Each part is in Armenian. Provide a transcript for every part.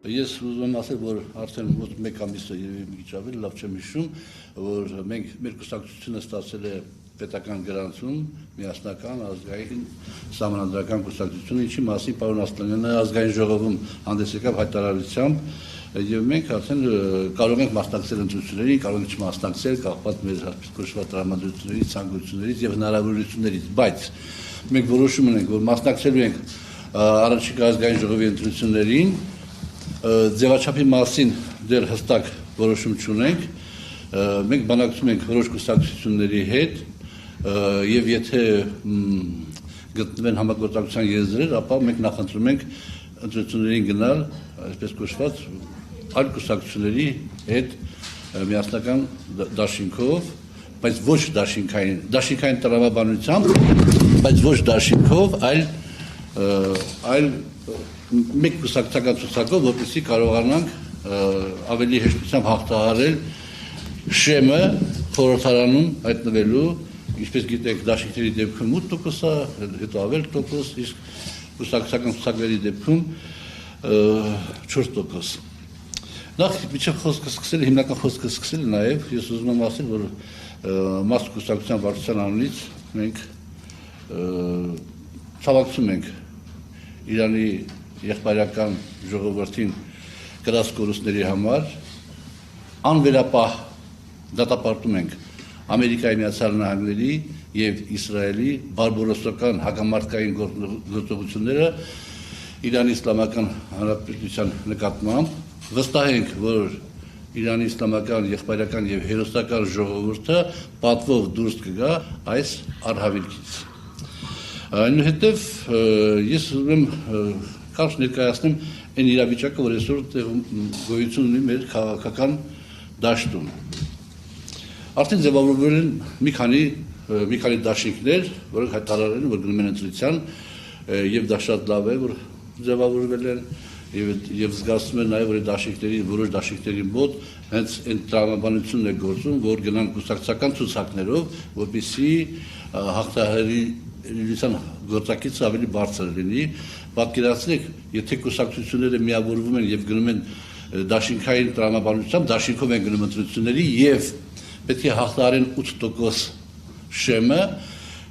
Ես ուզում եմ ասել, որ արդեն մոտ 1 ամիս է երևի մի քիչ ավելի, լավ չեմ հիշում, որ մեր կուսակցությունը ստացել է պետական գրանցում, միասնական ազգային սահմանադրական կուսակցությունը, ինչի մասին պարոն Ասլանյանը ազգային ժողովում հանդես եկավ հայտարարությամբ, եւ մենք արդեն կարող ենք մասնակցել ընտրություններին, կարող ենք չմասնակցել, կախված մեր կոչված տրամադրություններից, ցանկություններից եւ հնարավորություններից, բայց մենք որոշում ունենք, որ մասնակցելու ենք առաջիկա ազգային ժողովի ընտրություններին, ձևաչափի մասին դեռ հստակ որոշում չունենք, մենք բանակցում ենք որոշ կուսակցությունների հետ եւ եթե գտնվեն համագործակցության եզրեր, ապա մենք նախընտրում ենք ընտրություններին գնալ, այսպես կոչված, այլ կուսակցությունների հետ միասնական դաշինքով, բայց ոչ դաշինքային տրամաբանությամբ, բայց ոչ դաշինքով, այլ մեկ կուսակցական ցուցակով, որպեսզի կարողանանք ավելի հեշտությամբ հաղթահարել շեմը խորհրդարանում հայտնվելու, ինչպես գիտեք, դաշինքների դեպքում 8%, հետո ավել տոկոս, իսկ կուսակցական ցուցակների դեպքում 4%։ Նախ միջև խոսքը սկսել, հիմնական խոսքը սկսել նաև ես ուզում եմ ասել, որ մաս կուսակցության վարչության անունից մենք ցավակցում ենք Իրանի եղբայրական ժողովրդին կրած կորուստների համար, անվերապահ դատապարտում ենք Ամերիկայի Միացյալ Նահանգների եւ Իսրայելի բարբարոսական հակամարտկային գործողությունները Իրանի Իսլամական Հանրապետության նկատմամբ, վստահ ենք, որ Իրանի Իսլամական եղբայրական եւ հերոսական ժողովուրդը պատվով դուրս կգա այս արհավիրքից։ Այնուհետև ես ուզում եմ կարճ ներկայացնեմ այն իրավիճակը, որ այսօր գոյություն ունի մեր քաղաքական դաշտում։ Արդեն ձևավորվել են մի քանի դաշինքներ, որոնք հայտարարել են, որ գնում են ընտրության, եւ դա շատ լավ է, որ ձևավորվել են եւ զգացում են նաեւ, որ որոշ դաշինքների մոտ հենց այն տրամաբանությունն է գործում, որ գնան կուսակցական ցուցակներով, որպեսզի հաղթահարության գործակիցը ավելի բարձր լինի։ Պատկերացրեք, եթե կուսակցությունները միավորվում են եւ գնում են դաշինքային տրամաբանությամբ, դաշինքով են գնում ընտրությունների եւ պետք է հաղթահարեն 8% շեմը,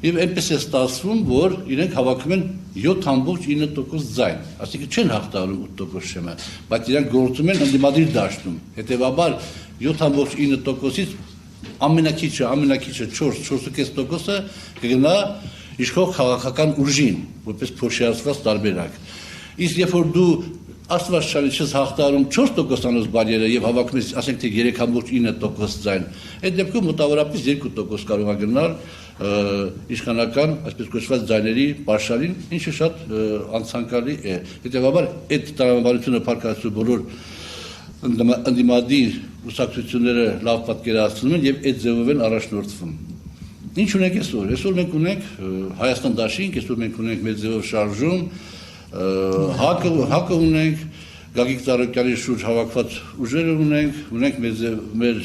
եւ այնպես է ստացվում, որ իրենք հավաքում են 7.9% ձայն, այսինքն չեն հաղթահարում 8% շեմը, բայց իրենք գործում են ընդդիմադիր դաշտում։ Հետեւաբար 7.9%-ից ամենակիչը 4.5%-ը կգնա իշխող քաղաքական ուժին, որպես փոշիացված տարբերակ։ Իսկ երբ որ դու Աստված չանի չես հաղթահարում 4%-անոց բարիերը եւ հավաքում ես, ասենք թե 3.9% ձայն, այդ դեպքում մոտավորապես 2% կարող է գնալ իշխանական, այսպես կոչված ձայների պաշարին, ինչը շատ անցանկալի է։ Հետեւաբար այդ տրամաբանությունը փառքացու բոլոր ընդդիմադիր կուսակցությունները լավ պատկերացնում են եւ այդ ձևով են առաջնորդվում։ Ինչ ունենք այսօր։ Այսօր մենք ունենք Հայաստան դաշինք, այսօր մենք ունենք մեր ձևով շարժում, հակը ունենք, Գագիկ Ծառուկյանի շուրջ հավաքված ուժեր ունենք մեր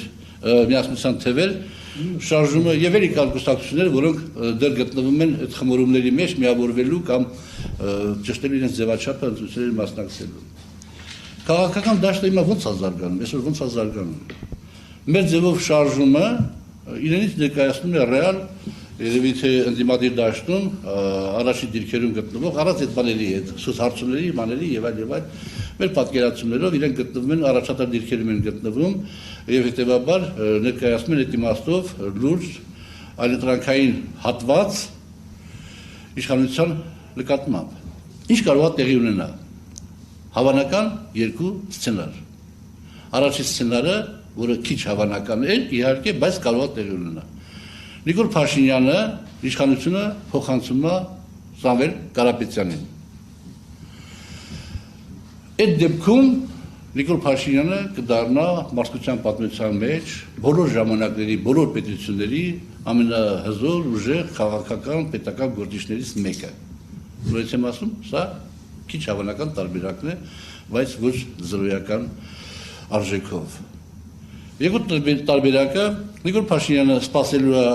միասնության թևեր, շարժումը եւ ելի կան կուսակցություններ, որոնք դեռ գտնվում են այդ խմորումների մեջ միավորվելու կամ ճշտելու իրենց ձևաչափը ընտրությունների մասնակցելու։ Քաղաքական դաշտը հիմա ո՞նց է զարգանում, այսօր ո՞նց է զարգանում։ Մեր ձևով շարժումը իրենից ներկայացնում է ռեալ, երևի թե ընդդիմադիր դաշտում առաջի դիրքերում գտնվող առանց այդ բաների հետ, սոցհարցումների, մաների եւ այլ մեր պատկերացումներով իրենք գտնվում են առաջատար դիրքերում են գտնվում եւ հետեւաբար ներկայացնում են այդ իմաստով լուրջ այլընտրանքային հատված իշխանության նկատմամբ։ Ինչ կարող է տեղի ունենալ։ Հավանական երկու սցենար։ Առաջին սցենարը, որը քիչ հավանական է, իհարկե, բայց կարող է տեղի ունենալ։ Նիկոլ Փաշինյանը իշխանությունը փոխանցում է Սամվել Կարապետյանին։ Այդ դեպքում Նիկոլ Փաշինյանը կդառնա մարդկության պատմության մեջ բոլոր ժամանակների, բոլոր պետությունների ամենահզոր ուժեղ քաղաքական պետական գործիչներից մեկը։ Ուրեմն եմ ասում, սա քիչ հավանական տարբերակն է, բայց ոչ զրոյական արժեքով։ Երկրորդ տարբերակը Նիկոլ Փաշինյանը սպասելու է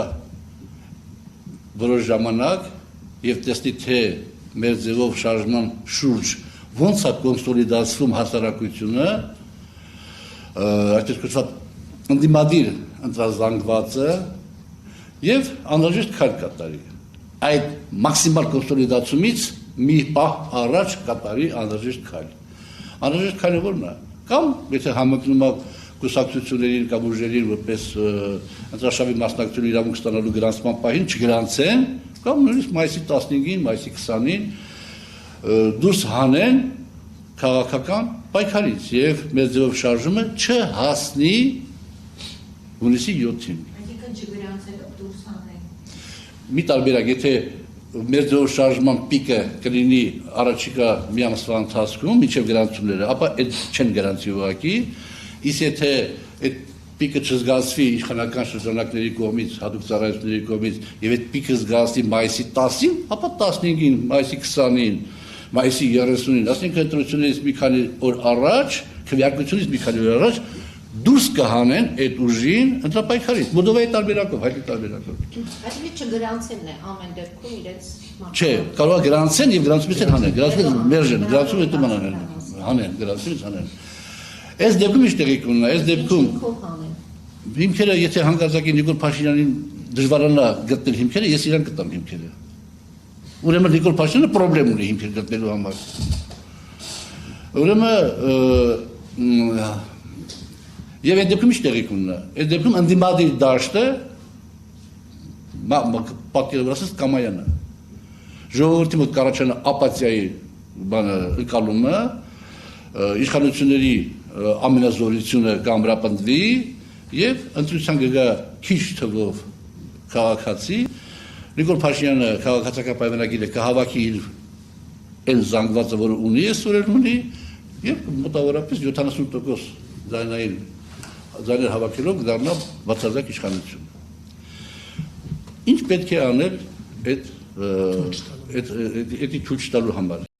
որոշ ժամանակ եւ տեսնի թե մեր ձևով շարժման շուրջ ոնց է կոնսոլիդացվում հասարակությունը, այսպես կոչված ընդդիմադիր ընտրազանգվածը եւ անհրաժեշտ քայլ կատարի։ Այդ մաքսիմալ կոնսոլիդացումից մի պահ առաջ կատարի անհրաժեշտ քայլ։ Անհրաժեշտ քայլը ո՞րն է։ Կամ եթե համընկնում է կուսակցություններին կամ ուժերին, որպես ընտրաշավի մասնակցելու իրավունք ստանալու գրանցման պահին չգրանցեն, կամ նույնիսկ մայիսի 15-ին, մայիսի 20-ին դուրս հանեն քաղաքական պայքարից եւ մեր ձևով շարժումը չհասնի հունիսի 7-ին։ Այսինքն չգրանցելով դուրս հանեն։ Մի տարբերակ, եթե մեր ձևով շարժման պիկը կլինի առաջիկա մի ամսվա ընթացքում, մինչև գրանցումները, ապա այդ չեն գրանցի ուղղակի, իսկ եթե այդ պիկը չզգացվի իշխանական շրջանակների կողմից, հատուկ ծառայությունների կողմից, եւ այդ պիկը զգացվի մայիսի 10-ին, ապա 15-ին, մայիսի 20-ին, մայիսի 30-ին, այսինքն ընտրությունից մի քանի օր առաջ, քվեարկությունից մի քանի օր առաջ դուրս կհանեն այդ ուժին ընտրապայքարից, Մոլդովայի տարբերակով, հայտնի տարբերակով։ Այսինքն չգրանցելն է ամեն դեպքում իրենց Չէ, կարող է գրանցեն եւ գրանցումից են հանեն, գրանցումից մերժեն, գրանցումը հետո մանան հանեն, գրանցումից հանեն։ Այս դեպքում ինչ տեղի կունենա, այս դեպքում հիմքերը, եթե հանկարծակի Նիկոլ Փաշինյանին դժվարանա գտնել հիմքերը, ես իրան կտամ հիմքերը։ Ուրեմն Նիկոլ Փաշինյանը պրոբլեմ ունի հիմքեր գտնելու համար։ Ուրեմն եւ այդ դեպքում ինչ տեղի կունենա։ Այդ դեպքում ընդդիմադիր դաշտը պատկերացրած կամայանը ժողովրդի մոտ կառաջանա ապաթիայի բանը ընկալումը, իշխանությունների ամենազորությունը կամրապնդվի եւ ընտրության գա քիչ թվով քաղաքացի, Նիկոլ Փաշինյանը քաղաքացիական պայմանագիրը կհավաքի իր այն զանգվածը, որը ունի, այսօր ունի, եւ մոտավորապես 70% ձայներ հավաքելով դառնա բացարձակ իշխանություն։ Ինչ պետք է անել այդ թույլ տալու համար։